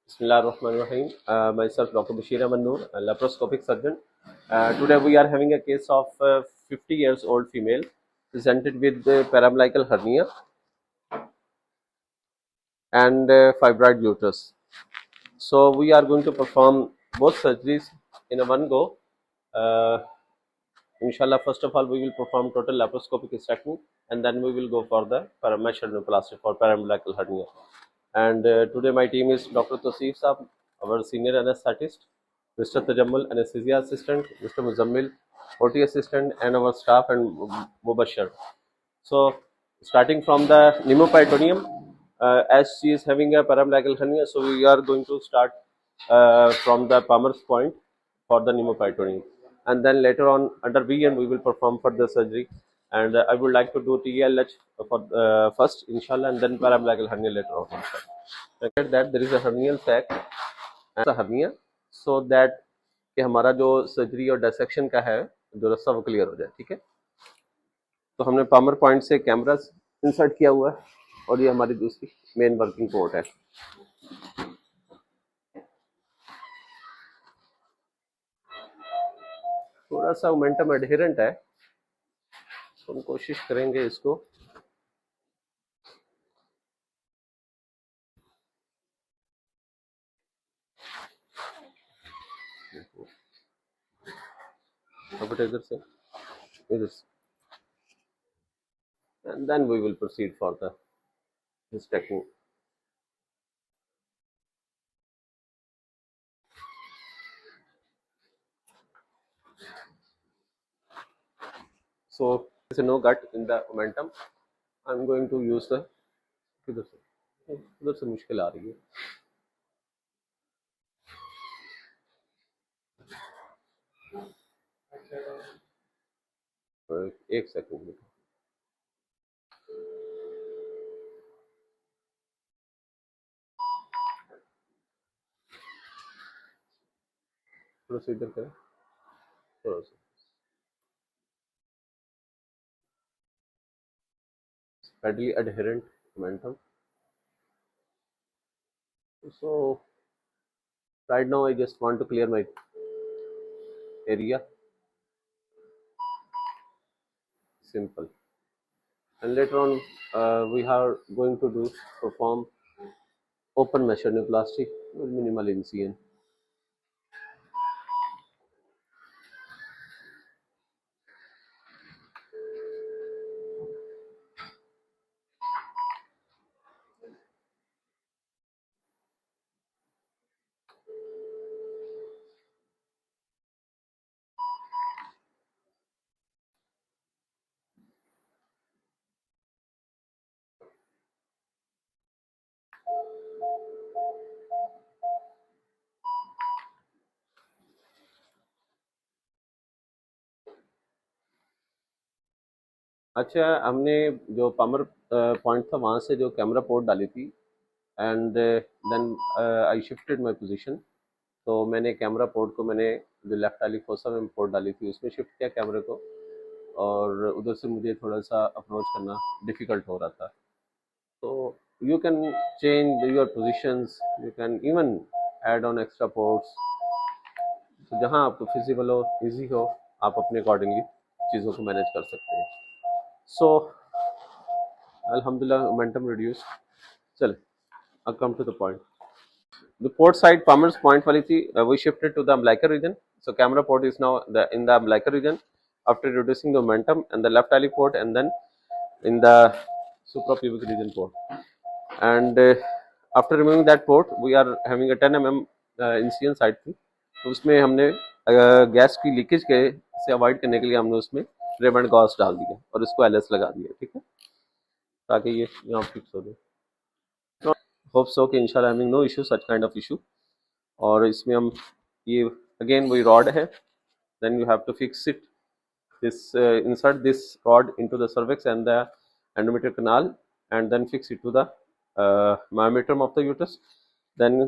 Bismillahirrahmanirrahim. Myself, Dr. Bashir Ahmed Noor, a laparoscopic surgeon. Today we are having a case of 50 years old female presented with parambilical hernia and fibroid uterus. So we are going to perform both surgeries in a one go. Uh, Inshallah, first of all, we will perform total laparoscopic hysterectomy and then we will go for the mesh hernioplasty for parambilical hernia. And today my team is Dr. Tosif Saab, our senior anesthetist, Mr. Tajammal, anesthesia assistant, Mr. Muzammil, OT assistant, and our staff and Mubashir. So, starting from the pneumoperitoneum, as she is having a parambilical hernia, so we are going to start from the Palmer's point for the pneumoperitoneum. And then later on, under VN, we will perform further surgery. And I would like to do TLH for first, inshallah, and then parambilical hernia later on. Inshallah. That there is a hernial sac and a hernia, so that कि हमारा जो surgery और dissection का है जो रास्ता वो clear हो जाए. ठीक है, तो हमने पामर पॉइंट से कैमरा इंसर्ट किया हुआ है और ये हमारी दूसरी मेन वर्किंग पोर्ट है. थोड़ा सा मोमेंटम एडहेरेंट है, तो हम कोशिश करेंगे इसको इधर से इधर से, and then we will proceed for the this technique. So there is no gut in the momentum. I am going to use the उधर से मुश्किल आ रही है. एक सेकंड. थोड़ा सा इधर करें, थोड़ा सा readily adherent momentum. So right now I just want to clear my area. Simple. And later on we are going to perform open mesh hernioplasty with minimal incision. अच्छा, हमने जो पामर पॉइंट था वहाँ से जो कैमरा पोर्ट डाली थी and then I shifted my position. तो मैंने कैमरा पोर्ट को मैंने जो लेफ्ट वाली फोसा में पोर्ट डाली थी उसमें शिफ्ट किया कैमरे को, और उधर से मुझे थोड़ा सा अप्रोच करना डिफ़िकल्ट हो रहा था. तो you can change your positions, you can even add on extra ports. तो जहाँ आपको फिजिबल हो, इजी हो, आप अपने अकॉर्डिंगली चीज़ों को मैनेज कर सकते हैं. So, Alhamdulillah, momentum reduced. चले, I'll come to the point. The port side Palmer's point वाली थी, we shifted to the umbilical region. So camera port is now in the umbilical region after reducing the momentum, and the left alley port, and then in the suprapubic region port. And after removing that port, we are having a 10 mm incision side थी. तो उसमें हमने gas की leakage के से avoid करने के लिए हमने उसमें रेब एंड गॉस डाल दिया और इसको एलएस लगा दिया. ठीक है, ताकि ये यहाँ फिक्स हो जाए. होप सो कि इंशाल्लाह having no issue, such kind of issue. और इसमें हम ये अगेन वही रॉड है, then you have to fix it this insert this rod into the cervix and the endometrial canal, and then fix it to the myometrium of the uterus. Then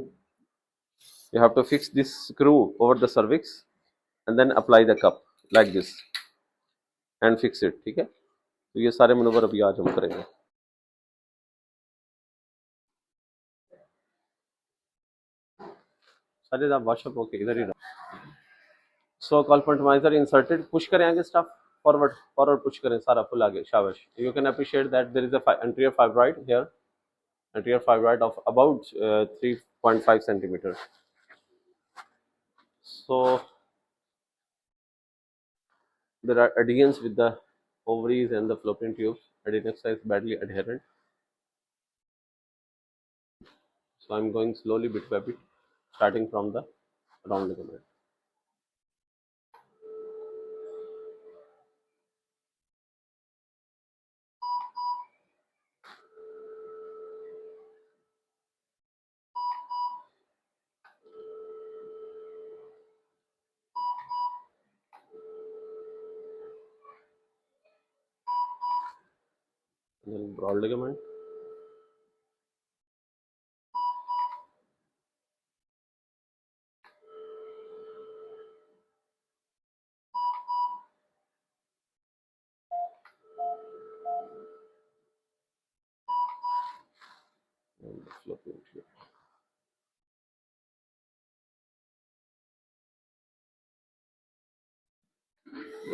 you have to fix this screw over the cervix and then apply the cup like this and fix it. ठीक है, तो ये सारे manoeuvre अभी आज हम करेंगे. सारे आप वॉशअप ओके इधर ही रहो। सो कॉम्प्रोमाइजर इंसर्टेड, पुश करें आगे स्टाफ, फॉरवर्ड फॉरवर्ड पुश करें सारा फुल आगे, शाबाश। You can appreciate that there is a anterior fibroid here, anterior fibroid of about 3.5 centimeter. So there are adhesions with the ovaries and the fallopian tubes. Adenoxa is badly adherent. So I'm going slowly bit by bit, starting from the round ligament. And then broad ligament. And the fallopian tube.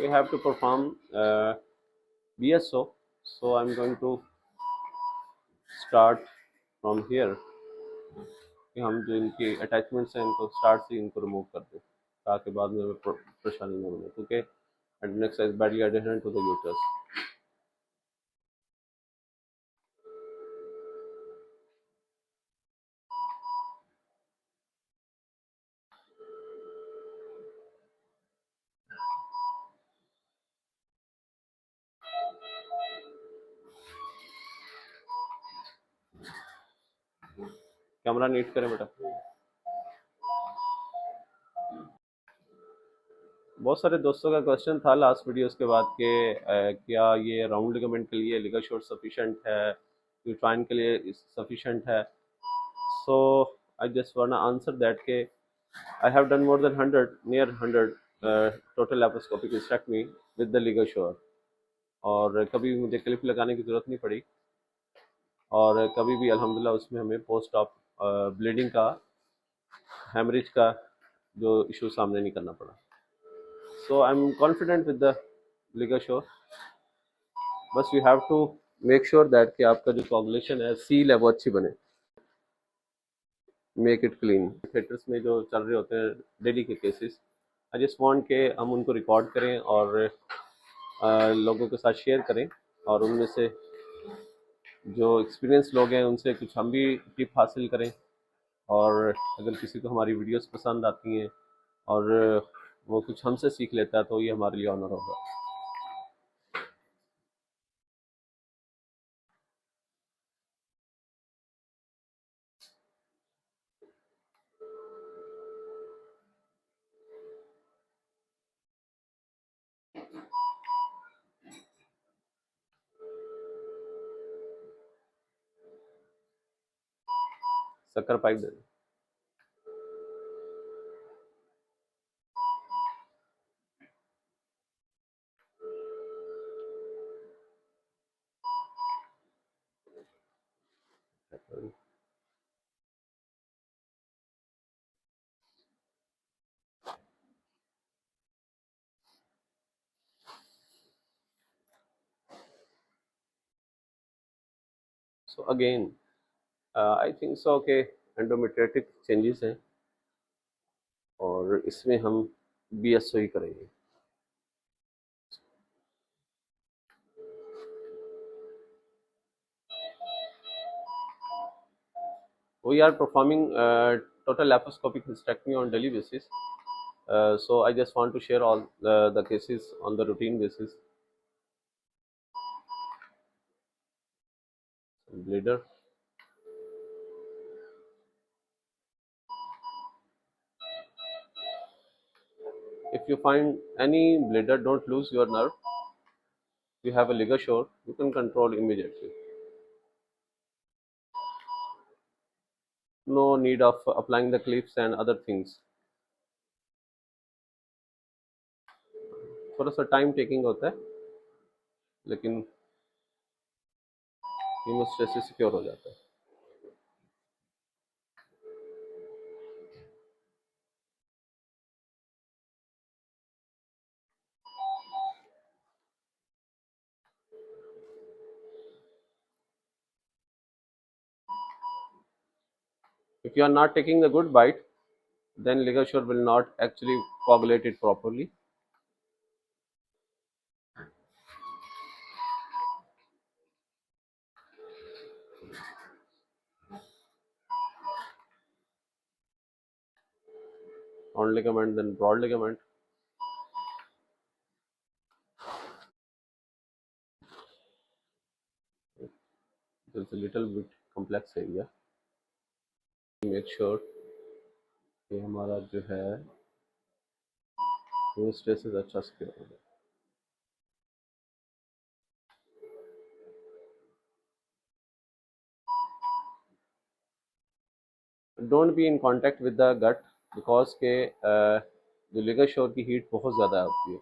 We have to perform BSO. So I'm going to start from here कि हम जो इनकी attachments हैं इनको start से इनको remove कर दें ताकि बाद में परेशानी ना बने, क्योंकि adnexa is badly adherent to the uterus. Camera neat करें बेटा। बहुत सारे दोस्तों का क्वेश्चन था लास्ट वीडियोस के बाद कि क्या ये राउंड लिगामेंट के लिए लिगाशोर सफिशिएंट है, यूट्राइन के लिए सफिशिएंट है। So I just want to answer that के I have done more than 100 near 100 total laparoscopic hysterectomy with the LigaSure, और कभी मुझे क्लिप लगाने की ज़रूरत नहीं पड़ी, और कभी भी अल्हम्दुलिल्लाह उसमें हमें पोस्ट ऑप ब्लीडिंग का, हेमरेज का जो इशू सामने नहीं करना पड़ा। So I am confident with the LigaSure. बस you have to make sure that कि आपका जो कोगुलेशन है सील है वो अच्छी बने, मेक इट क्लीन। थिएटर्स में जो चल रहे होते हैं डेली के केसेस, आई जस्ट वांट के हम उनको रिकॉर्ड करें और लोगों के साथ शेयर करें, और उनमें से जो एक्सपीरियंस लोग हैं उनसे कुछ हम भी टिप हासिल करें, और अगर किसी को हमारी वीडियोस पसंद आती हैं और वो कुछ हमसे सीख लेता है तो ये हमारे लिए ऑनर होगा। शक्कर पाइप दे दें। सो अगेन आई थिंक सो के एंडोमेट्रियोटिक चेंजेस हैं, और इसमें हम BSO ही करेंगे। We are performing total laparoscopic hysterectomy on daily basis. So I just want to share all the cases on the routine basis. Bleeder. If you find any bleeder, don't lose your nerve. You have a ligashore, you can control immediately. No need of applying the clips and other things. थोड़ा सा time taking होता है, लेकिन haemostasis secure हो जाता है। If you are not taking the good bite, then ligashore will not actually coagulate it properly. Round ligament, then broad ligament. There's a little bit complex area. Make sure कि हमारा जो है वो stresses अच्छा secure हो जाए. Don't be in contact with the gut because के जो लिगाशोर की हीट बहुत ज़्यादा होती है.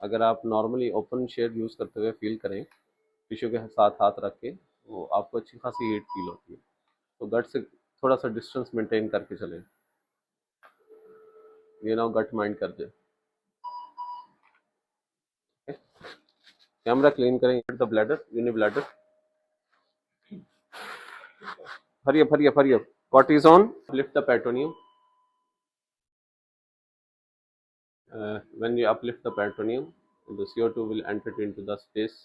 अगर आप नॉर्मली ओपन शेड यूज़ करते हुए फील करें टिश्यू के साथ हाथ रख के, वो आपको अच्छी खासी हीट फील होती है. तो गट से थोड़ा सा डिस्टेंस मेंटेन करके चलें, ये ना गट माइंड कर दे. कैमरा क्लीन करें. द ब्लैडर, यूनि bladder. Hurry up, hurry up, hurry up. Cortisone, lift the peritoneum. When you uplift the peritoneum, the CO2 will enter into the space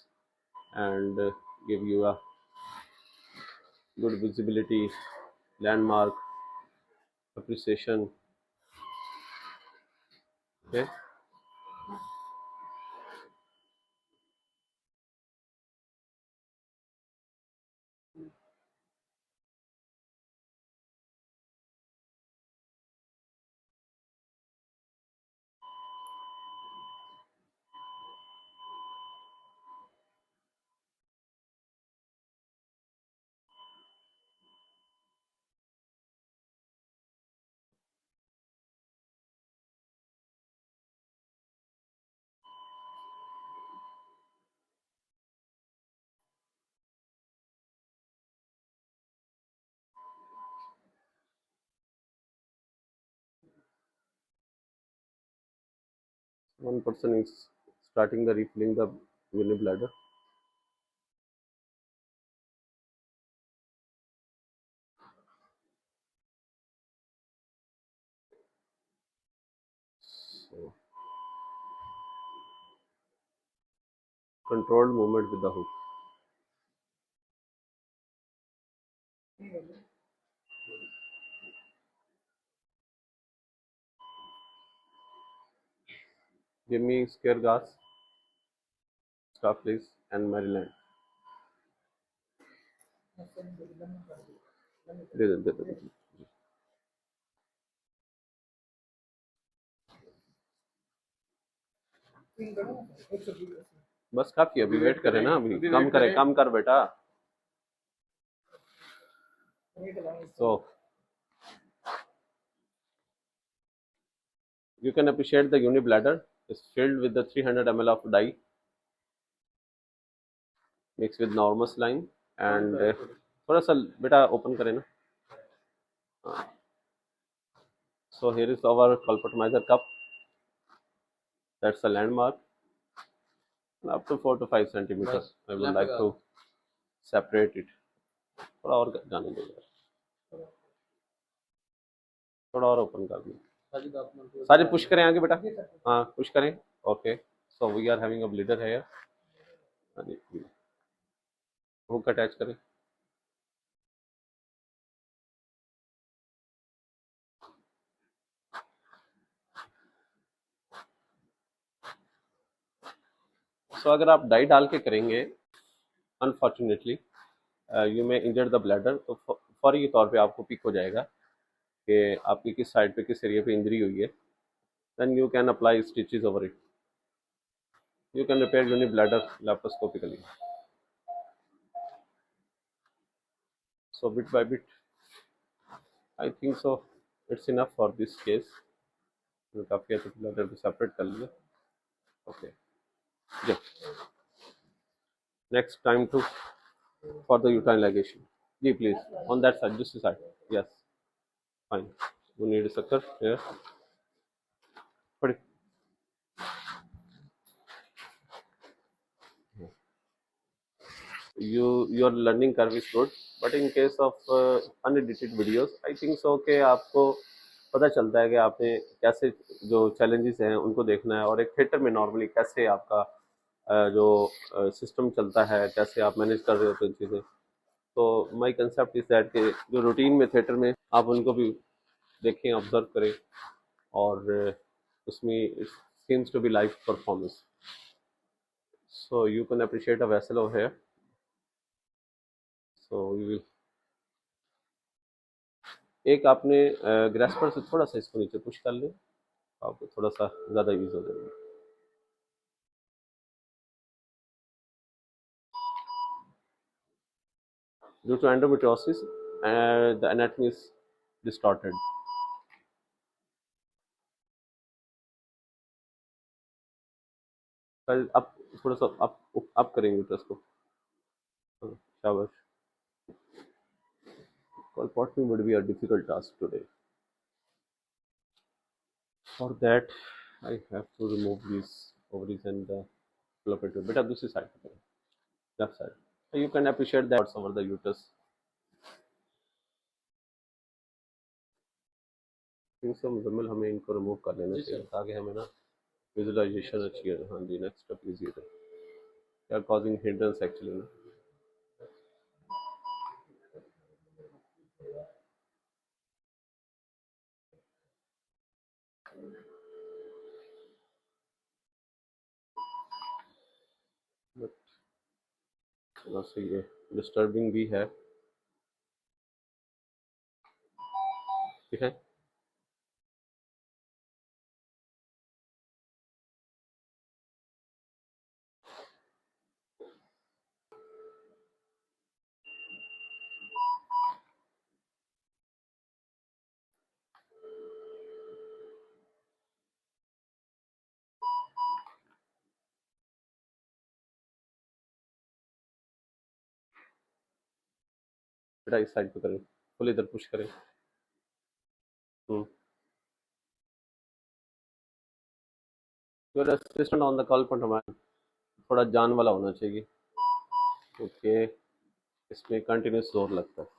and give you a good visibility, landmark, appreciation. Okay. One person is starting the refilling the uni bladder. So, controlled movement with the hook. Give me scare gas, stop please, and Maryland. दे दे. बस काफी, अभी wait करें ना, अभी कम करे, कम कर बेटा. So you can appreciate the uni bladder is filled with the 300 ml of dye mixed with normal saline and थोड़ा सा बेटा ओपन करें ना. So here is our colpotomizer cup. That's a landmark. Up to 4 to 5 centimeters. I would like to separate it. थोड़ा और जाने दो यार, थोड़ा और ओपन कर दो. सारे पुश करें आगे बेटा. हाँ पुश करें. Okay. So we are having a bleeder है. हुक अटैच करें. सो अगर आप डाई डाल के करेंगे, unfortunately you may injure the bladder, तो फौरी तौर पे आपको पिक हो जाएगा कि आपकी किस साइड पे, किस एरिया पे इंजरी हुई है. Then you can apply stitches over it. You can repair यूनि bladder laparoscopically. So bit by bit, I think so it's enough for this case. काफ़ी अच्छे ब्लैडर को सेपरेट कर लिया. Okay. Next time to for the uterine ligation. Ji, please, on that side, this side. Yes, fine. You need a sucker here. Put it. Your learning curve is good. But in case of unedited videos I think सो कि आपको पता चलता है कि आपने कैसे जो challenges हैं उनको देखना है, और एक थिएटर में नॉर्मली कैसे आपका जो सिस्टम चलता है, कैसे आप मैनेज कर रहे होते हैं चीज़ें। तो माई कंसेप्ट इज दैट कि जो रूटीन में थिएटर में आप उनको भी देखें, ऑब्जर्व करें, और उसमें seems to be live performance, so you can appreciate a vessel of here. So you will, एक आपने ग्रेस्पर से थोड़ा सा इसको नीचे पुश कर लें, आपको थोड़ा सा ज़्यादा यूज हो जाएगा। Due to endometriosis the anatomy is distorted. कल आप थोड़ा सा अप करेंगे यूट्रस को। शाबाश। Colporting would be a difficult task today. For that, I have to remove these ovaries and flip it. Beta दूसरी side पे करें, left side. So you can appreciate that over the uterus. इनसे मुकम्मल हमें इनको remove कर लेना चाहिए ताकि हमें ना विजुअलाइजेशन अच्छी है। हाँ जी, नेक्स्ट स्टेप इजी है। They are causing hindrance actually ना। बट थोड़ा सा ये डिस्टर्बिंग भी है, ठीक है। बेटा इस साइड पे करें, फुल इधर पुश करें। Your assistant on the call पर हमारा थोड़ा जान वाला होना चाहिए, क्योंकि इसमें कंटिन्यूस जोर लगता है।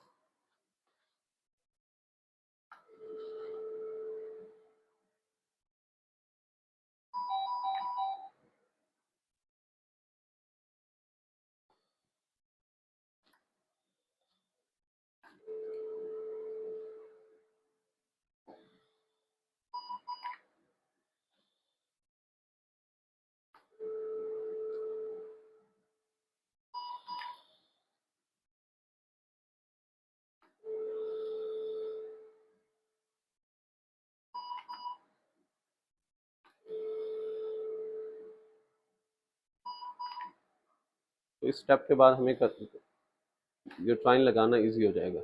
तो इस स्टेप के बाद हमें जो ट्राइन लगाना इजी हो जाएगा।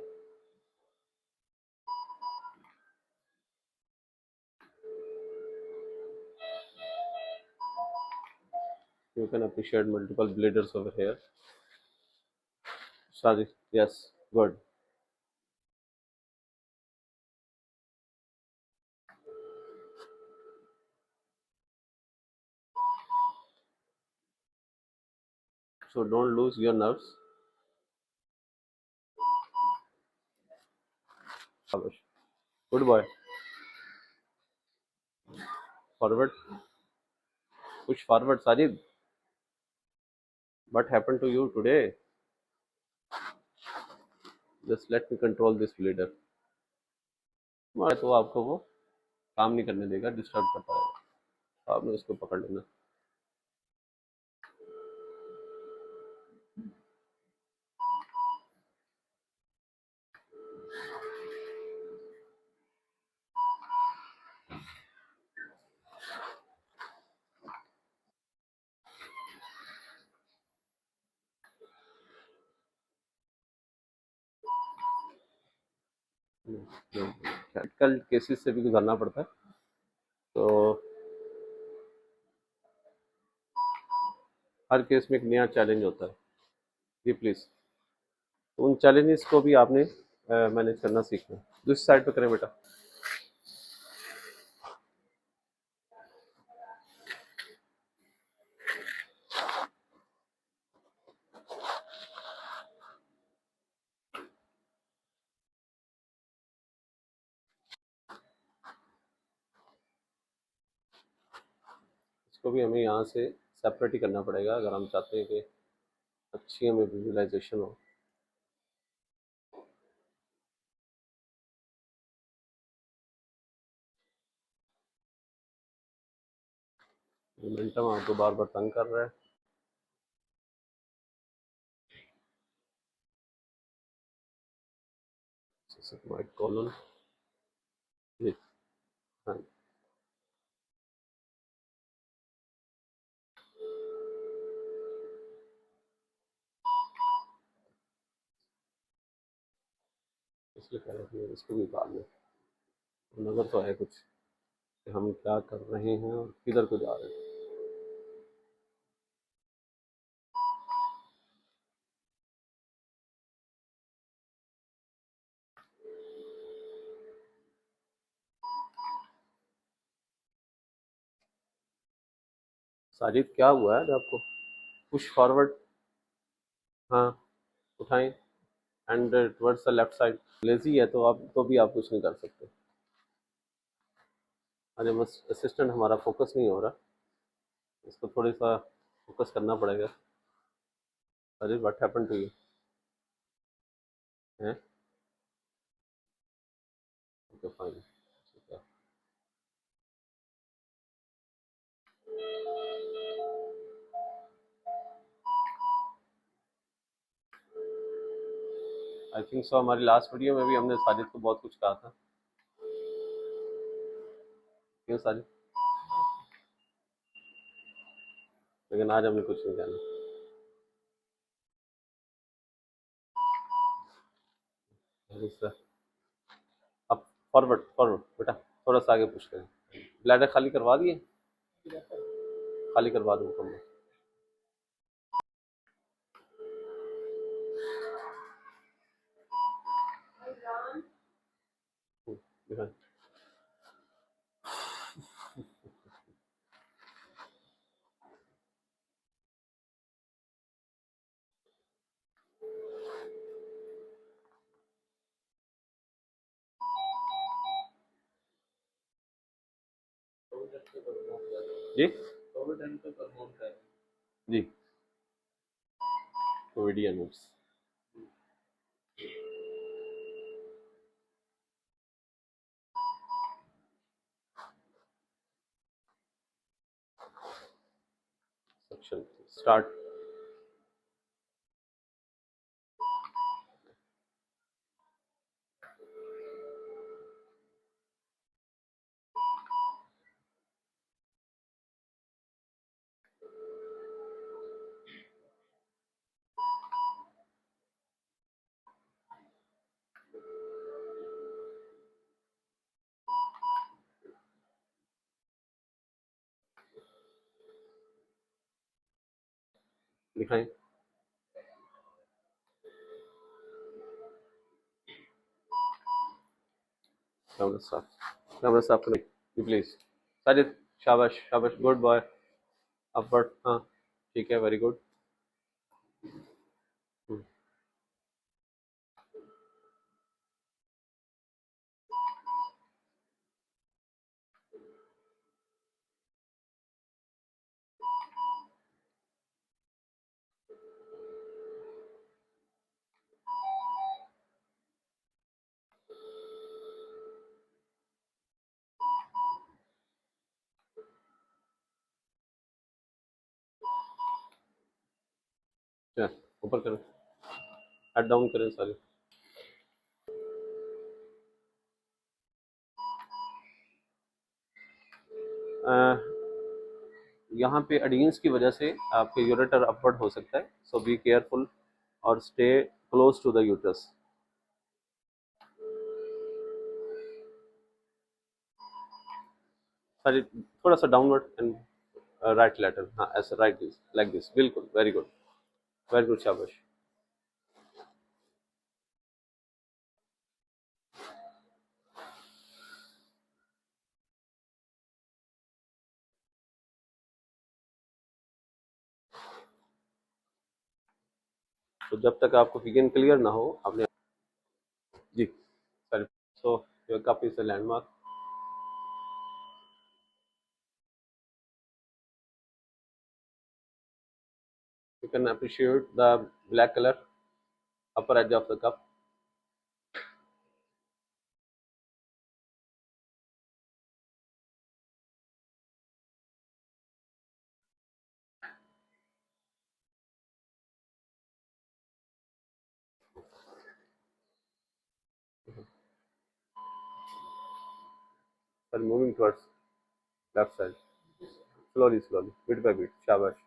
You can appreciate multiple bleeders over here. Sajid, yes, good. So don't lose your nerves. Shabash. Good boy. Forward. Push forward, Sajid. What happened to you today? Just let me control this bleeder. तो आपको वो काम नहीं करने देगा, disturb करता है। आपने उसको पकड़ लेना। क्रिटिकल केसेस से भी गुजरना पड़ता है, तो हर केस में एक नया चैलेंज होता है। जी प्लीज, उन चैलेंजेस को भी आपने मैनेज करना सीखना है। दूसरी साइड पे करें बेटा। इसको भी हमें यहाँ से सेपरेट ही करना पड़ेगा अगर हम चाहते हैं कि अच्छी हमें विजुअलाइजेशन हो। मोमेंटम आपको बार बार तंग कर रहा है। sigmoid colon, जी हाँ, इसलिए कह रहे हैं इसको भी बाद में नजर तो है कुछ कि हम क्या कर रहे हैं और किधर को जा रहे हैं। साजिद क्या हुआ है आज आपको? पुश फॉरवर्ड, हाँ, उठाएं and towards the left side. Lazy है तो आप तो भी आप कुछ नहीं कर सकते। अरे बस असिस्टेंट हमारा फोकस नहीं हो रहा, इसको थोड़ी सा फोकस करना पड़ेगा। अरे व्हाट हैपन टू यू है? ओके फाइन, ठीक है। आई थिंक सो हमारी लास्ट वीडियो में भी हमने साजिद को बहुत कुछ कहा था। क्यों साजिद? लेकिन आज हमने कुछ नहीं जाना। अब फॉरवर्ड फॉरवर्ड बेटा, थोड़ा सा आगे पुश करें। ब्लैडर खाली करवा दिए? खाली करवा दूँ मैं? दिखाएं। जी जी, कोविडिया नोट्स। Section start. दिखाएं। कैमरा स्टार्ट, कैमरा स्टार्ट करें प्लीज। साजिद, शाबाश शाबाश, गुड बॉय। अपवर्ड, हाँ ठीक है, वेरी गुड। ऊपर करें, हेड डाउन करें सारे। यहाँ पे एडीन्स की वजह से आपके यूरेटर अपवर्ड हो सकता है, सो बी केयरफुल और stay close to the uterus. Sorry थोड़ा सा डाउनवर्ड एंड राइट लेटर, हाँ ऐसा, राइट दिस लाइक दिस, बिल्कुल, वेरी गुड, वेरी गुड, शाबाश। तो जब तक आपको विजन क्लियर ना हो आपने, जी sorry, so your cup is a landmark. You can appreciate the black color upper edge of the cup. And moving towards left side, slowly, slowly, bit by bit. Shabash.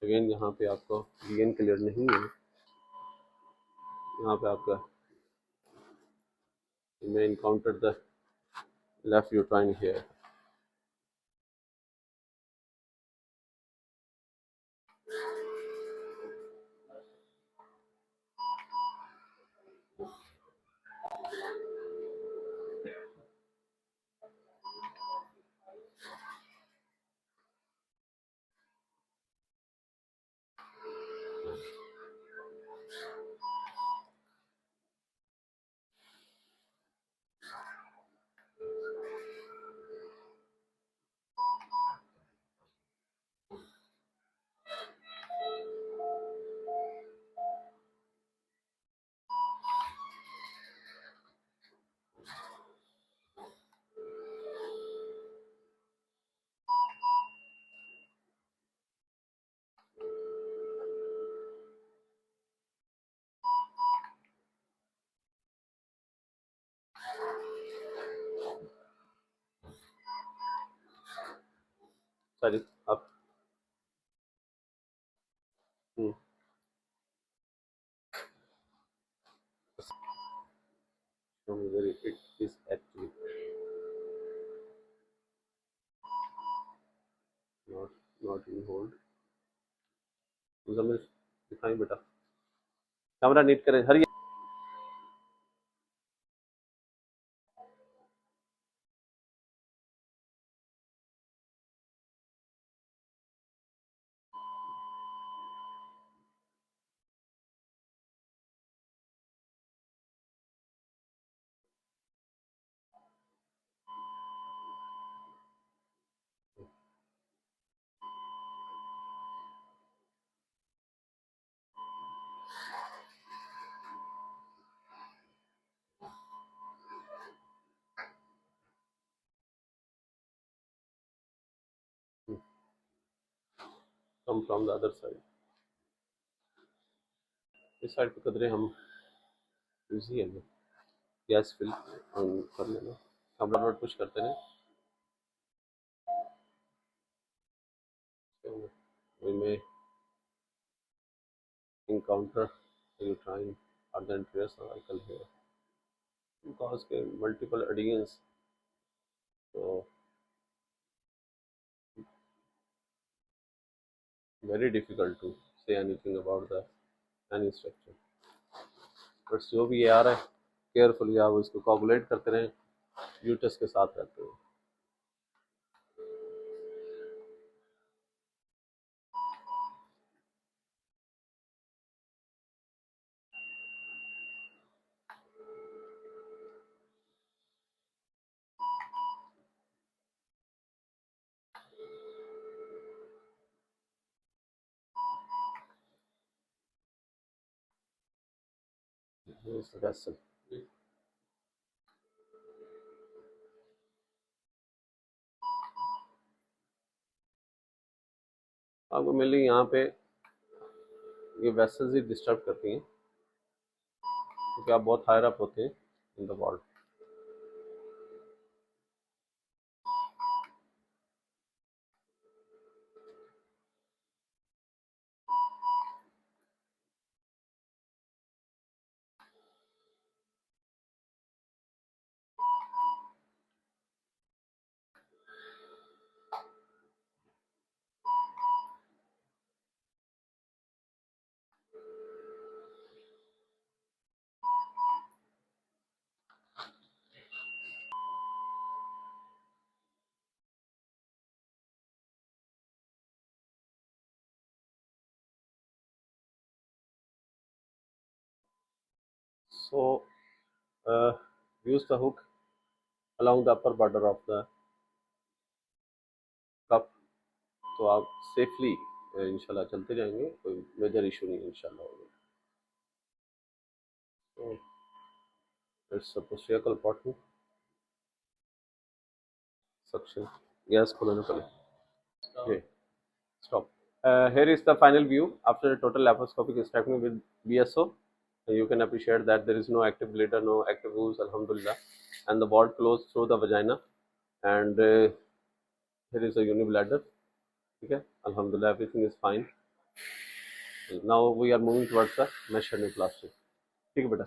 Again यहाँ पे आपको gain clear नहीं है, यहाँ पे आपका you may encounter the left uterine here. Sorry, up. Hmm. Show me where it is actually not not in hold. Muzammil दिखाई बेटा, कैमरा नीट करें हर come from the other side. इस साइड पे कदरे हम इजी है, गैस फिल ऑन कर लेना, हम बराबर पुश करते रहें. So we may encounter uterine or the anterior cervical here because के multiple adhesions, so very difficult to say anything about the any structure. But जो भी ये आ रहा है केयरफुली आप इसको कोगुलेट करते रहें, यूटस के साथ रहते हुए. Here's the vessel. आपको मेनली यहाँ पे ये वेसल्स ही डिस्टर्ब करती हैं क्योंकि आप बहुत हायर अप होते हैं in the wall. So use the hook along the upper border of the cup. तो आप सेफली इंशाल्लाह चलते जाएंगे, कोई मेजर इशू नहीं इंशाल्लाह होगा. So it's supposed to be important suction. Gas खोलने पड़े. Okay, stop. Here is the final view after a total laparoscopic hysterectomy with BSO. You can appreciate that there is no active bleeder, no active wounds, alhamdulillah, and the ward closed through the vagina, and here is a unibladder. Okay, alhamdulillah, everything is fine. Now we are moving towards the mesh hernioplasty. ठीक है बेटा.